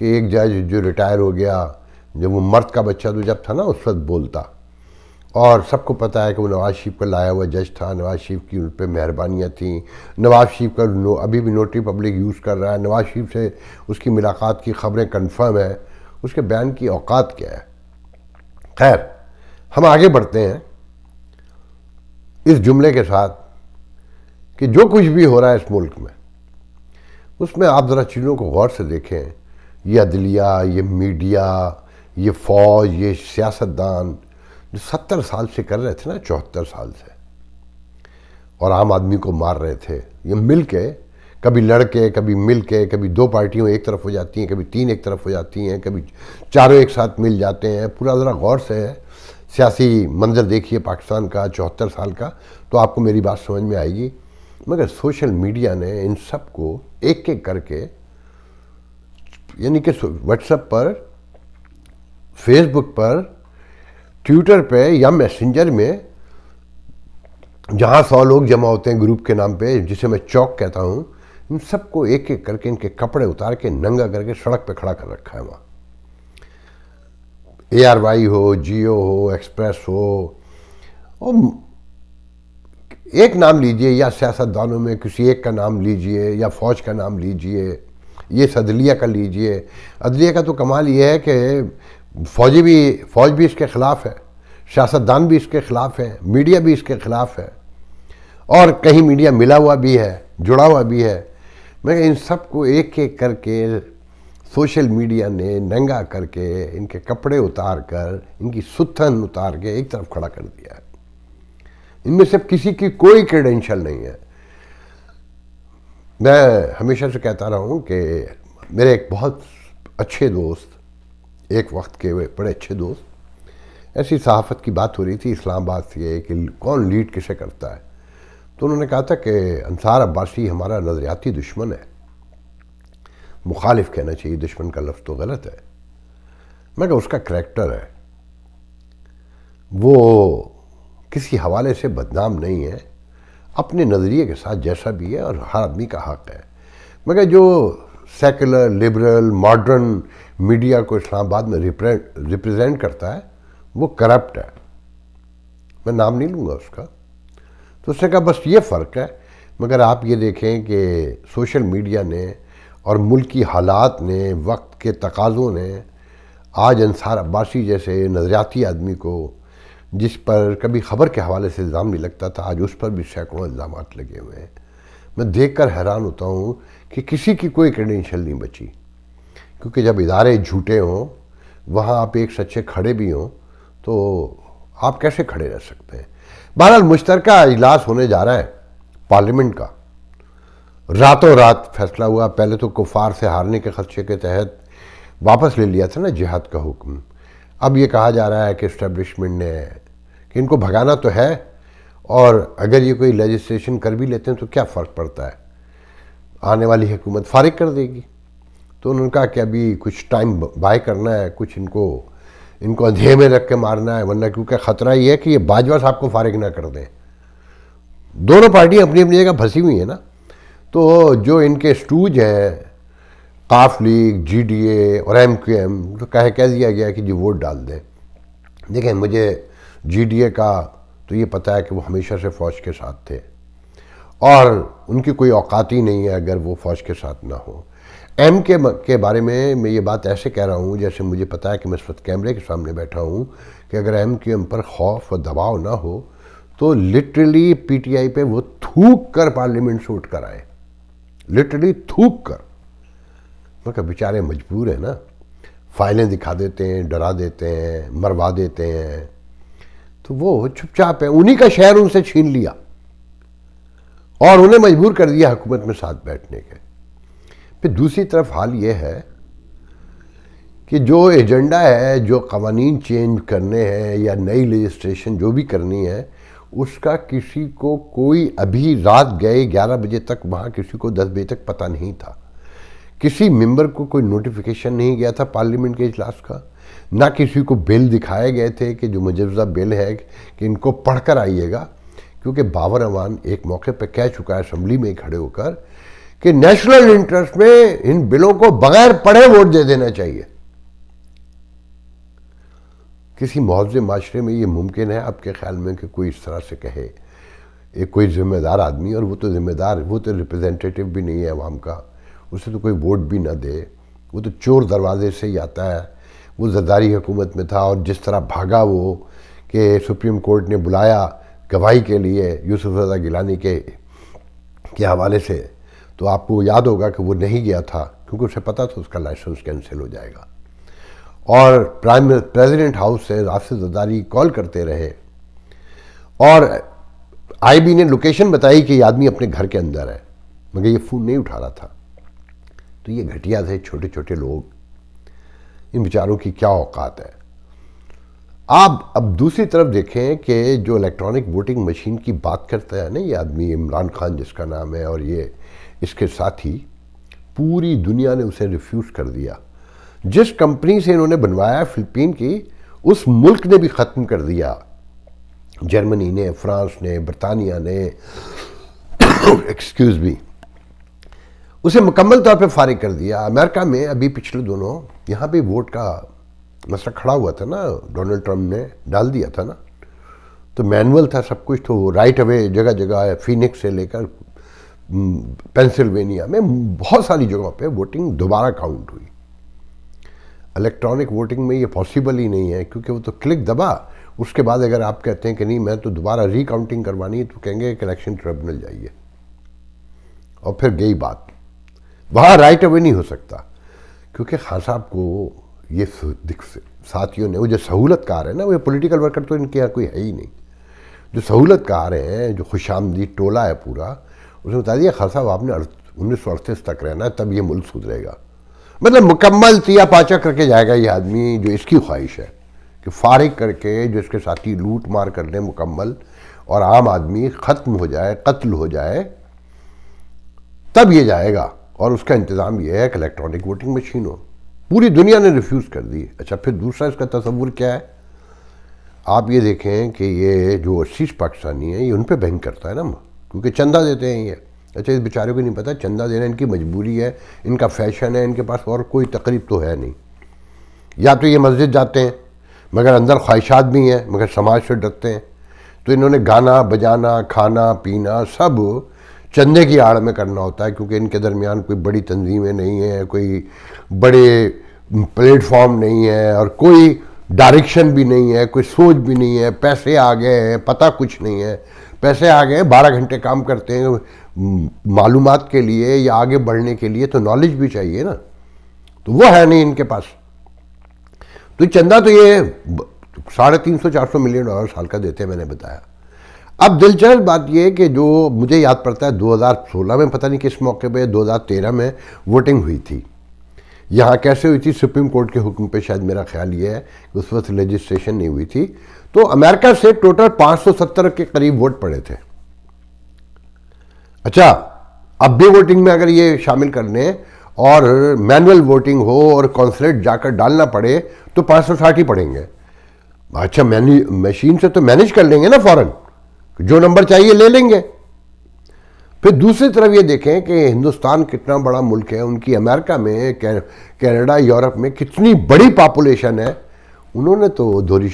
کہ ایک جج جو ریٹائر ہو گیا، جب وہ مرد کا بچہ تو جب تھا نا اس وقت بولتا، اور سب کو پتہ ہے کہ وہ نواز شریف کا لایا ہوا جج تھا، نواز شریف کی ان پہ مہربانیاں تھیں، نواز شریف کا ابھی بھی نوٹری پبلک یوز کر رہا ہے، نواز شریف سے اس کی ملاقات کی خبریں کنفرم ہیں، اس کے بیان کی اوقات کیا ہے۔ خیر، ہم آگے بڑھتے ہیں اس جملے کے ساتھ کہ جو کچھ بھی ہو رہا ہے اس ملک میں، اس میں آپ ذرا چیزوں کو غور سے دیکھیں۔ یہ عدلیہ، یہ میڈیا، یہ فوج، یہ سیاستدان جو 70 سال سے کر رہے تھے نا، 74 سال سے، اور عام آدمی کو مار رہے تھے، یہ مل کے، کبھی لڑ کے، کبھی مل کے، کبھی دو پارٹیوں ایک طرف ہو جاتی ہیں، کبھی تین ایک طرف ہو جاتی ہیں، کبھی چاروں ایک ساتھ مل جاتے ہیں۔ پورا ذرا غور سے سیاسی منظر دیکھیے پاکستان کا 74 سال کا، تو آپ کو میری بات سمجھ میں آئے گی۔ مگر سوشل میڈیا نے ان سب کو ایک ایک کر کے، یعنی کہ واٹس ایپ پر، فیس بک پر، ٹویٹر پہ یا میسنجر میں، جہاں 100 لوگ جمع ہوتے ہیں گروپ کے نام پہ، جسے میں چوک کہتا ہوں، ان سب کو ایک ایک کر کے ان کے کپڑے اتار کے ننگا کر کے سڑک پہ کھڑا کر رکھا ہے وہاں۔ ARY ہو، جیو ہو، ایکسپریس ہو، اور ایک نام لیجئے، یا سیاستدانوں میں کسی ایک کا نام لیجئے، یا فوج کا نام لیجئے، یہ عدلیہ کا لیجئے۔ عدلیہ کا تو کمال یہ ہے کہ فوج بھی اس کے خلاف ہے، سیاستدان بھی اس کے خلاف ہے، میڈیا بھی اس کے خلاف ہے، اور کہیں میڈیا ملا ہوا بھی ہے، جڑا ہوا بھی ہے۔ مگر ان سب کو ایک ایک کر کے سوشل میڈیا نے ننگا کر کے، ان کے کپڑے اتار کر، ان کی ستھن اتار کے ایک طرف کھڑا کر دیا ہے۔ ان میں سے کسی کی کوئی کریڈینشل نہیں ہے۔ میں ہمیشہ سے کہتا رہا ہوں کہ میرے ایک بہت اچھے دوست، ایک وقت کے بڑے اچھے دوست، ایسی صحافت کی بات ہو رہی تھی اسلام آباد سے کہ کون لیڈ کسے کرتا ہے، تو انہوں نے کہا تھا کہ انصار عباسی ہمارا نظریاتی دشمن ہے۔ مخالف کہنا چاہیے، دشمن کا لفظ تو غلط ہے، مگر اس کا کریکٹر ہے، وہ کسی حوالے سے بدنام نہیں ہے، اپنے نظریے کے ساتھ جیسا بھی ہے، اور ہر آدمی کا حق ہے۔ مگر جو سیکولر، لبرل، ماڈرن میڈیا کو اسلام آباد میں ریپریزنٹ کرتا ہے، وہ کرپٹ ہے۔ میں نام نہیں لوں گا اس کا، تو اس نے کہا بس یہ فرق ہے۔ مگر آپ یہ دیکھیں کہ سوشل میڈیا نے اور ملکی حالات نے، وقت کے تقاضوں نے، آج انصار عباسی جیسے نظریاتی آدمی کو، جس پر کبھی خبر کے حوالے سے الزام نہیں لگتا تھا، آج اس پر بھی سینکڑوں الزامات لگے ہوئے ہیں۔ میں دیکھ کر حیران ہوتا ہوں کہ کسی کی کوئی کریڈینشل نہیں بچی، کیونکہ جب ادارے جھوٹے ہوں، وہاں آپ ایک سچے کھڑے بھی ہوں، تو آپ کیسے کھڑے رہ سکتے ہیں؟ بہرحال مشترکہ اجلاس ہونے جا رہا ہے پارلیمنٹ کا، راتوں رات فیصلہ ہوا۔ پہلے تو کفار سے ہارنے کے خدشے کے تحت واپس لے لیا تھا نا جہاد کا حکم، اب یہ کہا جا رہا ہے کہ اسٹیبلشمنٹ نے کہ ان کو بھگانا تو ہے، اور اگر یہ کوئی لیجسلیشن کر بھی لیتے ہیں تو کیا فرق پڑتا ہے، آنے والی حکومت فارغ کر دے گی۔ تو انہوں نے کہا کہ ابھی کچھ ٹائم بائی کرنا ہے، کچھ ان کو اندھیرے میں رکھ کے مارنا ہے، ورنہ کیونکہ خطرہ یہ ہے کہ یہ باجوہ صاحب کو فارغ نہ کر دیں۔ دونوں پارٹیاں اپنی اپنی جگہ پھنسی ہوئی ہیں نا، تو جو ان کے اسٹوج ہیں، قاف لیگ، GDA اور MQM، تو کہہ دیا گیا کہ جی ووٹ ڈال دیں۔ دیکھیں، مجھے GDA کا تو یہ پتہ ہے کہ وہ ہمیشہ سے فوج کے ساتھ تھے، اور ان کی کوئی اوقات ہی نہیں ہے اگر وہ فوج کے ساتھ نہ ہو۔ ایم کے بارے میں یہ بات ایسے کہہ رہا ہوں جیسے مجھے پتہ ہے کہ میں اس وقت کیمرے کے سامنے بیٹھا ہوں، کہ اگر MQM پر خوف و دباؤ نہ ہو تو لٹرلی PTI پہ وہ تھوک کر پارلیمنٹ سے اٹھ کر آئے، لٹرلی تھوک کر۔ مگر بیچارے مجبور ہیں نا، فائلیں دکھا دیتے ہیں، ڈرا دیتے ہیں، مروا دیتے ہیں، تو وہ چپ چاپ ہے، انہی کا شہر ان سے چھین لیا اور انہیں مجبور کر دیا حکومت میں ساتھ بیٹھنے کے۔ پھر دوسری طرف حال یہ ہے کہ جو ایجنڈا ہے، جو قوانین چینج کرنے ہیں یا نئی لیجسلیشن جو بھی کرنی ہے، اس کا کسی کو کوئی، ابھی رات گئے 11 بجے تک وہاں کسی کو 10 بجے تک پتہ نہیں تھا، کسی ممبر کو کوئی نوٹیفیکیشن نہیں گیا تھا پارلیمنٹ کے اجلاس کا، نہ کسی کو بل دکھائے گئے تھے کہ جو مجوزہ بل ہے کہ ان کو پڑھ کر آئیے گا، کیونکہ باور اعوان ایک موقع پہ کہہ چکا ہے اسمبلی میں کھڑے ہو کر کہ نیشنل انٹرسٹ میں ان بلوں کو بغیر پڑھے ووٹ دے دینا چاہیے. کسی مہذب معاشرے میں یہ ممکن ہے آپ کے خیال میں کہ کوئی اس طرح سے کہے؟ ایک کوئی ذمہ دار آدمی، اور وہ تو ذمہ دار، وہ تو ریپرزینٹیٹیو بھی نہیں ہے عوام کا، اسے تو کوئی ووٹ بھی نہ دے، وہ تو چور دروازے سے ہی آتا ہے. وہ زرداری حکومت میں تھا، اور جس طرح بھاگا وہ کہ سپریم کورٹ نے بلایا گواہی کے لیے یوسف رضا گیلانی کے حوالے سے، تو آپ کو یاد ہوگا کہ وہ نہیں گیا تھا کیونکہ اسے پتا تھا اس کا لائسنس کینسل ہو جائے گا. اور پریزیڈنٹ ہاؤس سے راشد زرداری کال کرتے رہے، اور آئی بی نے لوکیشن بتائی کہ یہ آدمی اپنے گھر کے اندر ہے، مگر یہ فون نہیں اٹھا رہا تھا. تو یہ گھٹیا تھے چھوٹے چھوٹے لوگ، ان بیچاروں کی کیا اوقات ہے. آپ اب دوسری طرف دیکھیں کہ جو الیکٹرانک ووٹنگ مشین کی بات کرتا ہے نا یہ آدمی عمران خان جس کا نام ہے، اور یہ اس کے ساتھی، پوری دنیا نے اسے ریفیوز کر دیا. جس کمپنی سے انہوں نے بنوایا فلپین کی، اس ملک نے بھی ختم کر دیا. جرمنی نے، فرانس نے، برطانیہ نے ایکسکیوز می، اسے مکمل طور پہ فارغ کر دیا. امریکہ میں ابھی پچھلے دونوں یہاں پہ ووٹ کا مسئلہ کھڑا ہوا تھا نا، ڈونلڈ ٹرمپ نے ڈال دیا تھا نا، تو مینول تھا سب کچھ، تو رائٹ اوے جگہ جگہ فینکس سے لے کر پینسلوینیا میں بہت ساری جگہوں پہ ووٹنگ دوبارہ کاؤنٹ ہوئی. الیکٹرانک ووٹنگ میں یہ پاسبل ہی نہیں ہے، کیونکہ وہ تو کلک دبا، اس کے بعد اگر آپ کہتے ہیں کہ نہیں میں تو دوبارہ ری کاؤنٹنگ کروانی ہے، تو کہیں گے کہ الیکشن ٹریبونل جائیے، اور پھر گئی بات. وہاں رائٹ اوے نہیں ہو سکتا، کیونکہ خان صاحب کو یہ ساتھیوں نے، وہ جو سہولت کار ہے نا، وہ پولیٹیکل ورکر تو ان کے یہاں کوئی ہے ہی نہیں، جو سہولت کار ہیں، جو خوش آمدید ٹولہ ہے پورا، اس نے بتا دیا خان صاحب آپ نے 1938 تک رہنا ہے، تب یہ ملک سدھرے گا. مطلب مکمل تیا پاچا کر کے جائے گا یہ آدمی، جو اس کی خواہش ہے کہ فارغ کر کے جو اس کے ساتھی لوٹ مار کر لیں مکمل، اور عام آدمی ختم ہو جائے، قتل ہو جائے، تب یہ جائے گا. اور اس کا انتظام یہ ہے کہ الیکٹرانک ووٹنگ مشین ہو. پوری دنیا نے ریفیوز کر دی. اچھا پھر دوسرا اس کا تصور کیا ہے؟ آپ یہ دیکھیں کہ یہ جو 80 پاکستانی ہیں، یہ ان پہ بینک کرتا ہے نا، کیونکہ چندہ دیتے ہیں یہ. اچھا اس بیچارے کو نہیں پتا چندہ دینا ان کی مجبوری ہے، ان کا فیشن ہے، ان کے پاس اور کوئی تقریب تو ہے نہیں. یا تو یہ مسجد جاتے ہیں مگر اندر خواہشات بھی ہیں، مگر سماج سے ڈرتے ہیں، تو انہوں نے گانا بجانا، کھانا پینا سب چندے کی آڑ میں کرنا ہوتا ہے، کیونکہ ان کے درمیان کوئی بڑی تنظیمیں نہیں ہیں، کوئی بڑے پلیٹ فارم نہیں ہے، اور کوئی ڈائریکشن بھی نہیں ہے، کوئی سوچ بھی نہیں ہے. پیسے آ گئے ہیں، پتہ کچھ نہیں ہے، پیسے آ گئے ہیں، 12 گھنٹے کام کرتے ہیں معلومات کے لیے یا آگے بڑھنے کے لیے، تو نالج بھی چاہیے نا، تو وہ ہے نہیں ان کے پاس. تو چندہ تو یہ 350-400 ملین ڈالر سال کا دیتے ہیں، میں نے بتایا. اب دلچسپ بات یہ کہ جو مجھے یاد پڑتا ہے 2016 میں، پتہ نہیں کس موقع پہ، 2013 میں ووٹنگ ہوئی تھی. یہاں کیسے ہوئی تھی؟ سپریم کورٹ کے حکم پہ، شاید میرا خیال یہ ہے کہ اس وقت لیجسلیشن نہیں ہوئی تھی. تو امریکہ سے ٹوٹل 570 کے قریب ووٹ پڑے تھے. اچھا اب بھی ووٹنگ میں اگر یہ شامل کر لیں اور مینول ووٹنگ ہو اور کونسلیٹ جا کر ڈالنا پڑے تو 560 ہی پڑیں گے. اچھا مشین سے تو مینیج کر لیں گے نا فوراً، جو نمبر چاہیے لے لیں گے. پھر دوسری طرف یہ دیکھیں کہ ہندوستان کتنا بڑا ملک ہے، ان کی امریکہ میں، کینیڈا، یورپ میں کتنی بڑی پاپولیشن ہے، انہوں نے تو دوہری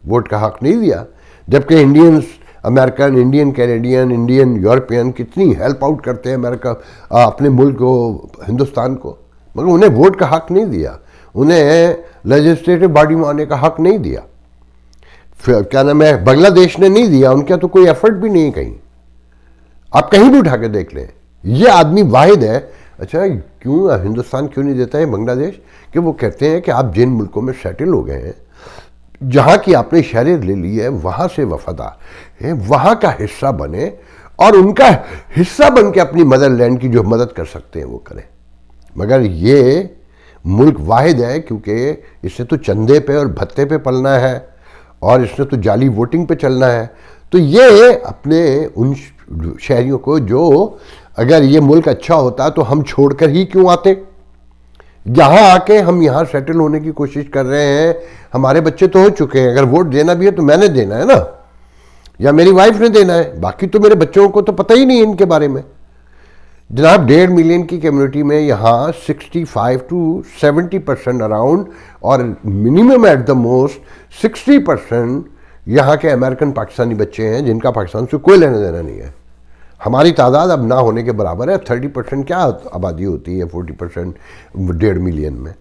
ووٹ کا حق نہیں دیا. جبکہ Indians, American, Indian Canadian, Indian European کتنی ہیلپ آؤٹ کرتے ہیں امریکہ اپنے ملک کو، ہندوستان کو، مگر انہیں ووٹ کا حق نہیں دیا، انہیں لیجسلیٹو باڈی میں آنے کا حق نہیں دیا. کیا نام ہے، بنگلہ دیش نے نہیں دیا، ان کا تو کوئی ایفرٹ بھی نہیں کہیں. آپ کہیں بھی اٹھا کے دیکھ لیں، یہ آدمی واحد ہے. اچھا کیوں ہندوستان کیوں نہیں دیتا ہے بنگلہ دیش؟ کہ وہ کہتے ہیں کہ آپ جن ملکوں میں سیٹل ہو گئے ہیں، جہاں کی آپ نے شہریت لے لی ہے، وہاں سے وفادار ہیں، وہاں کا حصہ بنے، اور ان کا حصہ بن کے اپنی مدر لینڈ کی جو مدد کر سکتے ہیں وہ کریں. مگر یہ ملک واحد ہے کیونکہ اس نے تو چندے پہ اور بھتے پہ پلنا ہے، اور اس نے تو جعلی ووٹنگ پہ چلنا ہے. تو یہ اپنے ان شہریوں کو، جو اگر یہ ملک اچھا ہوتا تو ہم چھوڑ کر ہی کیوں آتے، یہاں آ کے ہم یہاں سیٹل ہونے کی کوشش کر رہے ہیں. ہمارے بچے تو ہو چکے ہیں، اگر ووٹ دینا بھی ہے تو میں نے دینا ہے نا، یا میری وائف نے دینا ہے، باقی تو میرے بچوں کو تو پتہ ہی نہیں ان کے بارے میں. جناب 1.5 ملین کی کمیونٹی میں یہاں 65 to 70% اراؤنڈ اور منیمم ایٹ دا موسٹ 60% یہاں کے امریکن پاکستانی بچے ہیں جن کا پاکستان سے کوئی لینا دینا نہیں ہے. ہماری تعداد اب نہ ہونے کے برابر ہے. 30% کیا آبادی ہوتی ہے 40% 1.5 ملین میں.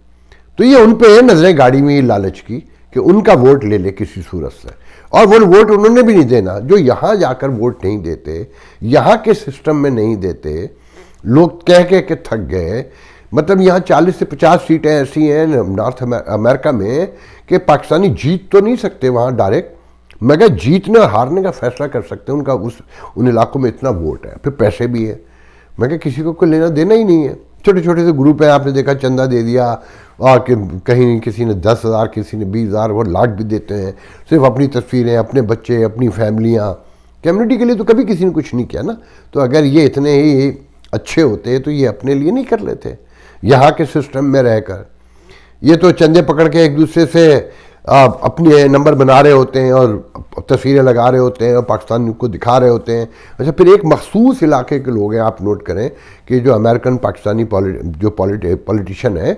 تو یہ ان پہ نظریں گاڑی میں لالچ کی کہ ان کا ووٹ لے لے کسی صورت سے, اور وہ ووٹ انہوں نے بھی نہیں دینا. جو یہاں جا کر ووٹ نہیں دیتے, یہاں کے سسٹم میں نہیں دیتے, لوگ کہہ کے تھک گئے. مطلب یہاں 40 سے 50 سیٹیں ایسی ہیں نارتھ امریکہ میں کہ پاکستانی جیت تو نہیں سکتے وہاں ڈائریکٹ, مگر جیتنے اور ہارنے کا فیصلہ کر سکتے ہیں. ان کا ان علاقوں میں اتنا ووٹ ہے, پھر پیسے بھی ہے, مگر کسی کو کوئی لینا دینا ہی نہیں ہے. چھوٹے چھوٹے سے گروپ ہیں, آپ نے دیکھا چندہ دے دیا, اور کہیں کسی نے 10,000 کسی نے 20,000, وہ لاکھ بھی دیتے ہیں صرف اپنی تصویریں, اپنے بچے, اپنی فیملیاں. کمیونٹی کے لیے تو کبھی کسی نے کچھ نہیں کیا نا. تو اگر یہ اتنے ہی اچھے ہوتے تو یہ اپنے لیے نہیں کر لیتے یہاں کے سسٹم میں رہ کر. یہ تو چندے پکڑ کے ایک دوسرے سے اپنے نمبر بنا رہے ہوتے ہیں اور تصویریں لگا رہے ہوتے ہیں اور پاکستان کو دکھا رہے ہوتے ہیں. اچھا, پھر ایک مخصوص علاقے کے لوگ ہیں, آپ نوٹ کریں کہ جو امریکن پاکستانی جو پولیٹیشین ہیں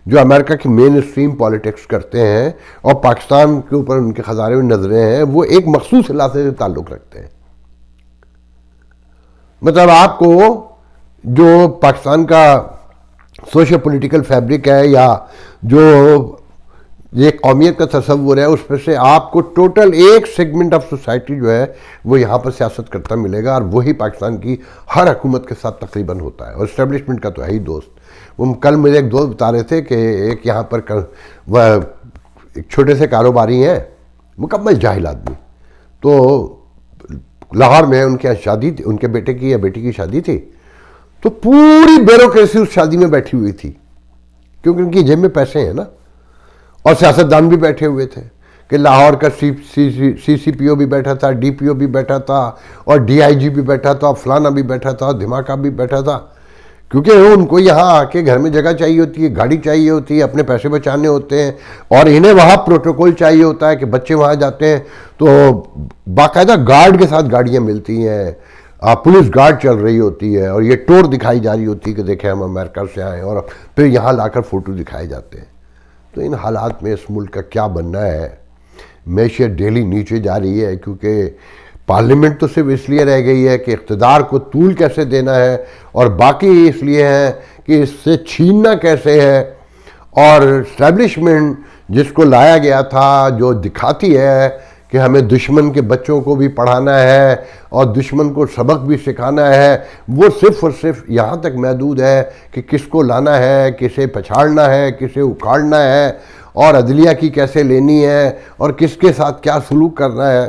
جو امریکہ کی مین اسٹریم پالیٹکس کرتے ہیں اور پاکستان کے اوپر ان کے خزانے میں نظریں ہیں, وہ ایک مخصوص علاقے سے تعلق رکھتے ہیں. مطلب آپ کو جو پاکستان کا سوشل پولیٹیکل فیبرک ہے یا جو یہ قومیت کا تصور ہے, اس میں سے آپ کو ٹوٹل ایک سیگمنٹ آف سوسائٹی جو ہے وہ یہاں پر سیاست کرتا ملے گا, اور وہی پاکستان کی ہر حکومت کے ساتھ تقریباً ہوتا ہے. اور اسٹیبلشمنٹ کا تو ہے ہی دوست. وہ کل مجھے ایک دوست بتا رہے تھے کہ ایک یہاں پر وہ ایک چھوٹے سے کاروباری ہیں, مکمل جاہل آدمی, تو لاہور میں ان کے یہاں شادی تھی, ان کے بیٹے کی یا بیٹی کی شادی تھی, تو پوری بیوروکریسی اس شادی میں بیٹھی ہوئی تھی کیونکہ ان کی جیب میں پیسے ہیں نا. اور سیاستدان بھی بیٹھے ہوئے تھے کہ لاہور کا سی پی او بھی بیٹھا تھا, ڈی پی او بھی بیٹھا تھا, اور ڈی آئی جی بھی بیٹھا تھا, فلانا بھی بیٹھا تھا, دھماکہ بھی بیٹھا تھا. کیونکہ ان کو یہاں آ کے گھر میں جگہ چاہیے ہوتی ہے, گاڑی چاہیے ہوتی ہے, اپنے پیسے بچانے ہوتے ہیں, اور انہیں وہاں پروٹوکول چاہیے ہوتا ہے کہ بچے وہاں جاتے ہیں تو باقاعدہ گارڈ کے ساتھ گاڑیاں ملتی ہیں, پولیس گارڈ چل رہی ہوتی ہے, اور یہ ٹور دکھائی جا رہی ہوتی ہے کہ دیکھیں ہم امریکہ سے آئے, اور پھر یہاں لا کر فوٹو دکھائے جاتے ہیں. تو ان حالات میں اس ملک کا کیا بننا ہے؟ معیشت ڈیلی نیچے جا رہی ہے کیونکہ پارلیمنٹ تو صرف اس لیے رہ گئی ہے کہ اقتدار کو طول کیسے دینا ہے, اور باقی اس لیے ہیں کہ اس سے چھیننا کیسے ہے. اور اسٹیبلشمنٹ جس کو لایا گیا تھا جو دکھاتی ہے کہ ہمیں دشمن کے بچوں کو بھی پڑھانا ہے اور دشمن کو سبق بھی سکھانا ہے, وہ صرف اور صرف یہاں تک محدود ہے کہ کس کو لانا ہے, کسے پچھاڑنا ہے, کسے اکھاڑنا ہے, اور عدلیہ کی کیسے لینی ہے, اور کس کے ساتھ کیا سلوک کرنا ہے.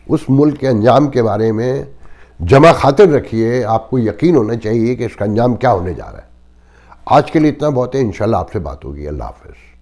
اس ملک کے انجام کے بارے میں جمع خاطر رکھیے, آپ کو یقین ہونا چاہیے کہ اس کا انجام کیا ہونے جا رہا ہے. آج کے لیے اتنا بہت ہے, انشاءاللہ آپ سے بات ہوگی. اللہ حافظ.